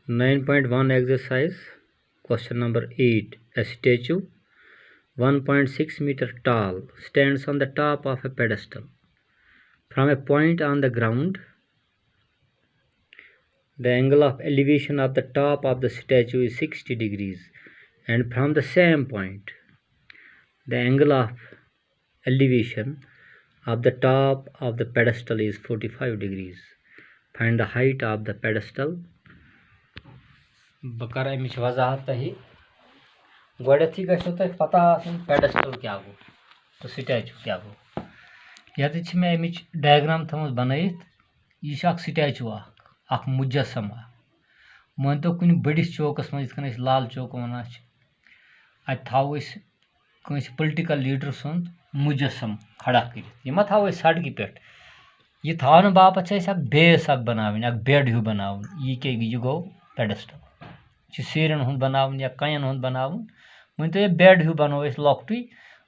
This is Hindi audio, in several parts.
9.1 exercise. Question number 8. A statue 1.6 meter tall stands on the top of a pedestal. From a point on the ground, the angle of elevation of the top of the statue is 60 degrees, and from the same point, the angle of elevation of the top of the pedestal is 45 degrees. Find the height of the pedestal. बह कर अमिच वजाहत तह गोथी गो तुम पता पेडेस्टल क्या गो तो स्टैचू क्या गो। ये मे अमिच डायग्राम थमस बनत यह स्टैचू अख मुजस्सम मान तो कुछ बड़िस चौकस मज लाल चौक वन अवो कंस पोलिटिकल लीडर सुंद मुजस्सम खड़ा कर मा थो सड़क पे यह थवन बापत बेस बनावन बेड हूँ बनावन यह गो पेडेस्टल सीरन हूं बनावन या कयन हूं बनावन वन तो बेड हूँ बनो लॉकट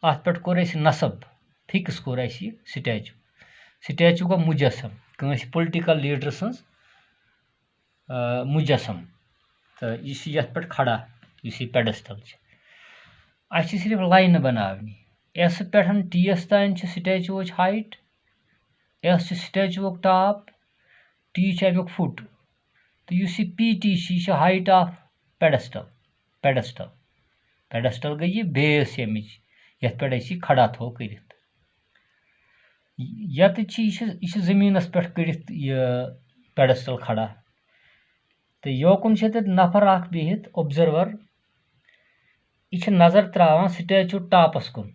अत पे कोर नसब फिक्स कोर स्टैचू स्टैचू गो मुजस्सम कंस पोलिटिकल लीडर सज मुजस्सम तो यह पे खड़ा इस पेडेस्टल सिर्फ लाइन बनावनी एस पे टी एस तान statue height S statue top T अमुक फुट तो इस P T height of pedestal pedestal pedestal गई बेस अमिच ये पे खड़ा थो कर यह जमीनस पे कर पेडेस्टल खड़ा तो योकुन नफर बिहित ऑब्जर्वर यह नजर त्रावान स्टैचू टॉपस कुन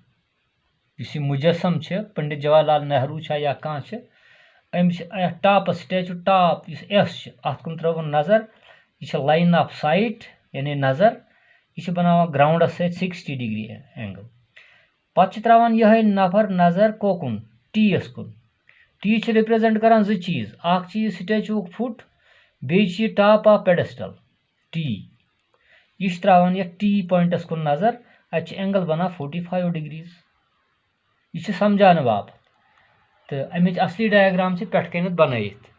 इस मुजस्सम पंडित जवाहरलाल नेहरू या कह टॉपस स्टैचू टॉप एस अत कुन त्रुन नजर यह लाइन ऑफ साइट यानी नजर यह बनावा ग्राउंडस सत 60 डिग्री एंगल पे त्रावान यह नफर नजर कोकुन टी एस कुन टी रिप्रेजेंट करान जो चीज अख चीज स्टैचू फुट बे टॉप ऑफ पेडेस्टल टी यह त्रावान यह टी पॉइंटस कुन नजर अत एंगल बना 45 डिग्रीज यह समझाने बाप तो अमिच असली डायग्राम पे कन बनत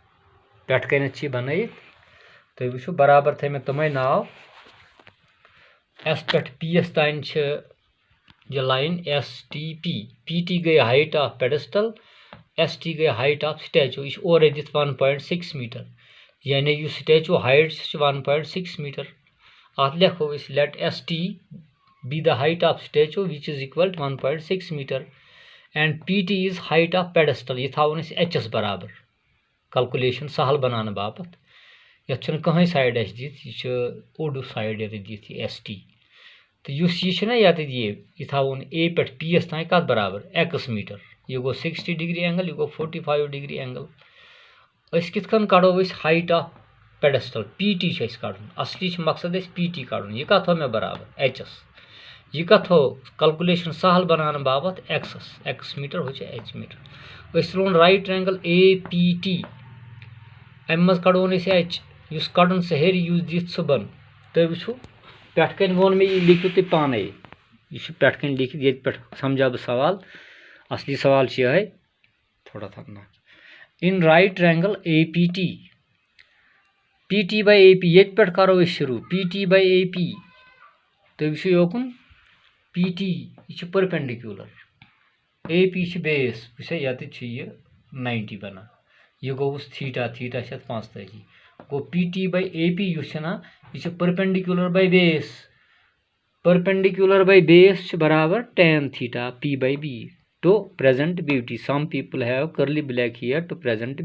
बनत तो वो बराबर थे तम नाव एस पे पी एस तान यह line S T P T गई height of pedestal S T गई हाइट ऑफ स्टैचू यह और दिख 1.6 मीटर यानी यह स्टैचू हाइट 1.6 मीटर अत लिखो let S T be the height of statue which is equal 1.6 metre and P T is height of pedestal यह थवन एच एस बराबर कैलकुलेशन सहल बनाने बापत ये कहीं साइड दिख यह ओड साइड ये दिख एस टी तो यह ना ये थवन ए पे पी एस तान कत बराबर एक्स मीटर यह गो 60 डिग्री एंगल यह गो 45 डिग्री एंगल कित कड़ो height of pedestal P T कड़न असली मकसद पी टी कड़न यह कत मे बराबर एच एस यह कत कैलकुलेशन सहल बनाने बाबत एक्स मीटर हो एच मीटर त्रोन right angle A P T अम मज कड़ोन एच इस कड़न सह हेर युस दिथ सह बन तो वो पे वोन मे यह लिखियो तुम पाने यह पे लिखित ये पे समझा बह सवाल असली सवाल यह थोड़ा थमना इन right angle A P T by A P ये पे करो शुरू P T by A P तो वो योकुन पी टी यह परपेंडिकुलर ए पी बेस ये 90 बना यह गोस थीटा थीटा 45 गो P T by A P यह परपेंडिकुलर बाई बेस बराबर tan theta P by B to present beauty some people have curly black hair to present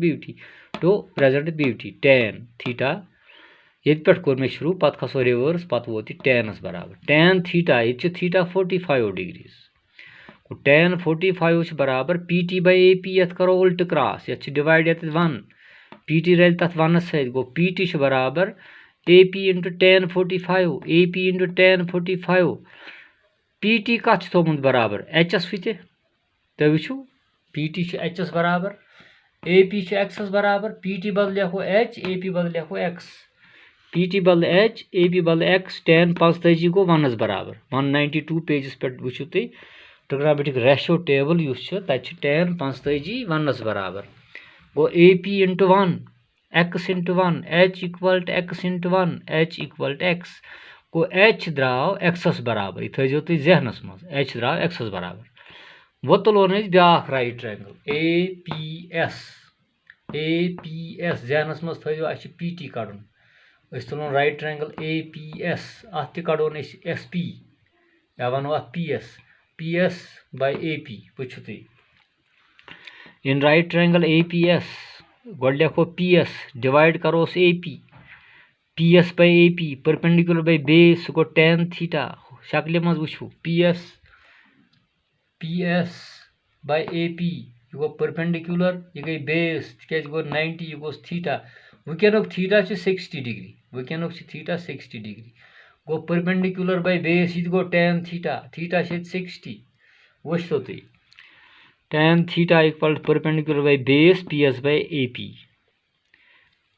beauty tan theta ये पे कोर मे शुरू पे खसो रिवर्स पे वोत टेनस बराबर tan थीटा ये थीटा 45 डिग्रीज tan 45 बराबर P T by A P ये करो उल्ट क्रॉस ये डिवाइड ये 1 पी टी रल तथ वन सत गो पी टी बराबर A P into tan 45 A P into tan 45 P T कत थोमुत बराबर एच एस तो वो पी टी एच एस बराबर ए पी एक्स एस बराबर पी टी बदल लिखो एच ए पी बदल लिखो एक्स पी टी बदल एच ए पी बदल एक्स tan 45 गो 1 बराबर 192 पेजस पे वो तुम ट्रिग्नोमेट्रिक रेशियो टेबल तक tan 45 1 बराबर गो A P into 1 x into 1 h equal to x into 1 h equal to x गो h द्राव x बराबर यह थो तुम जहनस मज h द्राव x बराबर वो तुलो ब्याख राइट ट्रायंगल APS जहनस मज थो अस PT कड़न तुलो राइट ट्रायंगल APS अत कड़ो SP या वनो अत PS by AP वुचो तुम इन राइट ट्रायंगल APS गो लिखो PS डिवाइड करोस AP PS by AP perpendicular by base गो tan थीटा शक्ल मज वुचो PS by AP यह गो परपेंडिकुलर यह गई बेस क्या गो 90 यह गोस थीटा वुकनुक थीटा 60 डिग्री वुकनुक थीटा 60 डिग्री गो परपेंडिकुलर by बेस यह गो tan थीटा 60 वुचो तुम tan theta equal perpendicular by base PS by AP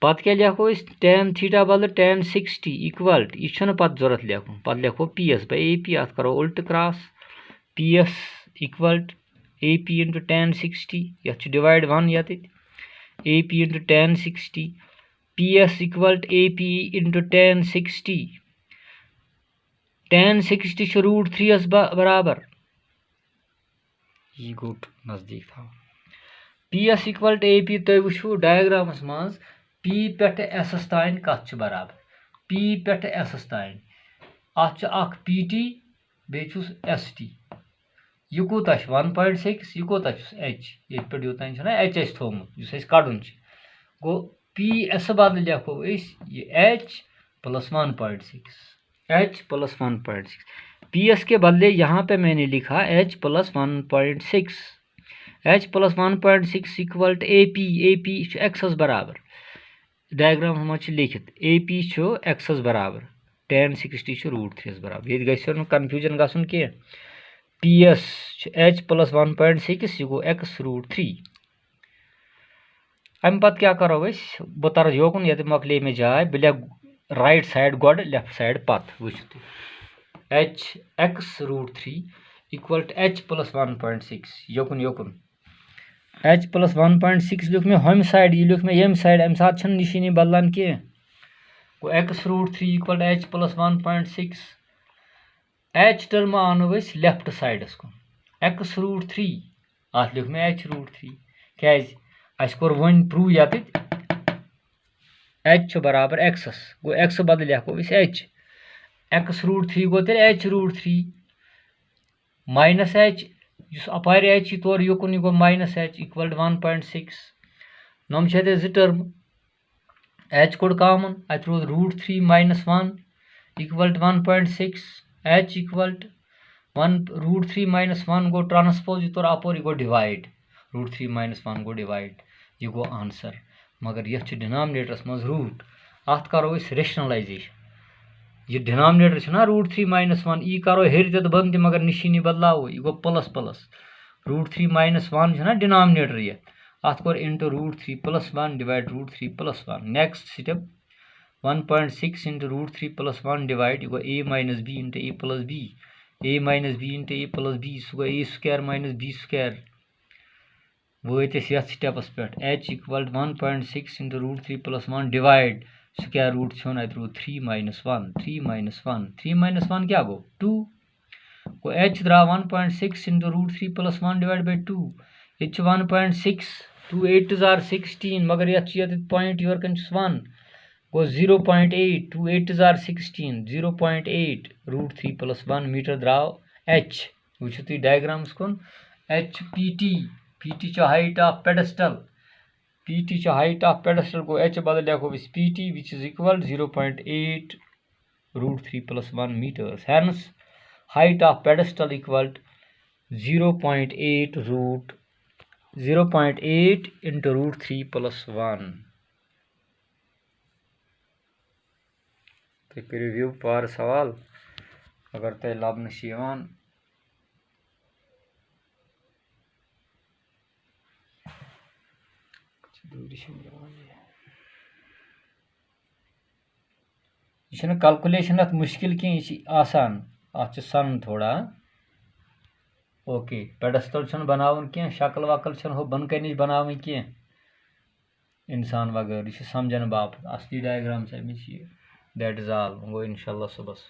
पत क्या लिखो tan थीटा बदल tan 60 इक्वल यह पत जरूरत लिखुन पत लिखो PS by AP अत करो उल्ट cross PS equal AP into tan 60 यह डिवाइड 1 यत AP into tan 60 PS equal AP into tan 60 tan 60 √3 बराबर यह गो नजदीक था PS इक्वल AP तुम वो डायग्रामस मज P पे S तान कत बराबर P पे S तान अख PT बेचुस ST यह कूत 1.6 यह कूत H ये पे यूतान H थोमुत कड़न गो PS बदल लिखो H plus 1.6 H plus 1.6 PS के बदले यहाँ पे मैंने लिखा H plus 1.6 H plus 1.6 equal to AP x बराबर डायग्राम हम लिखित AP x बराबर tan 60 √3 बराबर ये गो कन्फ्यूजन गसन कह PS H प्लस 1.6 यह गो x √3 अम पत क्या करो बह तर योकुन ये मकले मे जाए बह लिख राइट साइड गोड लेफ्ट साइड पत वुचो H x √3 equal to H plus 1.6 योकुन H प्लस 1.6 लिख मे हम साइड यह लिख मे यम साइड अम सात निशानी बदलान कह गो x √3 equal to H plus 1.6 H term आनो लेफ्ट साइडस कुन x √3 अत लिख मे H √3 क्या अस कोर वन प्रूव यत H बराबर x गो x बदल लिखो H x √3 गो तेल H √3 माइनस H अपार H तौर योकुन यह गो माइनस H इक्वल 1.6 नम जो टर्म H कोड कॉमन अत रोज √3 minus 1 equal 1.6 H equal 1 √3 minus 1 गो ट्रांसपोज यह तौर अपोर यह गो डिवाइड √3 माइनस 1 गो डिवाइड यह गो आंसर मगर यह डिनोमिनेटरस मज रूट अत करो रेशनलाइजेशन यह डिनोमिनेटर ना √3 माइनस 1 यह करो हेर ते बन मगर निशानी बदलाव यह गो प्लस प्लस √3 माइनस 1 ना डिनोमिनेटर यह अत कोर into √3 plus 1 divide √3 plus 1 next step 1.6 into √3 plus 1 divide यह गो a minus b into a plus b a minus b into a plus b सह गो a square minus b square वत यथ स्टेपस पे H equal 1.6 into √3 plus 1 divide square root छो अत रू 3 माइनस 1 3 माइनस 1 3 माइनस 1 क्या गो 2 गो H द्राव 1.6 into √3 plus 1 divide by 2 ये 1.6 2 8 आर 16 मगर ये पॉइंट योर कन 1 गो 0.8 2 8 आर 16 0.8 √3 प्लस 1 मीटर द्राव H वुचो तुम डायग्राम्स कुन H PT height of pedestal PT height of pedestal गो H बदल लिखो PT which is equal 0.8 √3 plus 1 metres hence height of pedestal equal 0.8 into √3 plus 1 तो करो व्यू पार सवाल अगर तुम लबन यह कैलकुलेशन अत मुश्किल कह आसान अत सन थोड़ा ओके पेडेस्टल बनावन कह शक्ल वक्ल हो बन कन बनावन कह इंसान वगैरह यह समझन बाप असली डायग्राम अमिच दैट इज ऑल गो इंशाल्लाह सुबह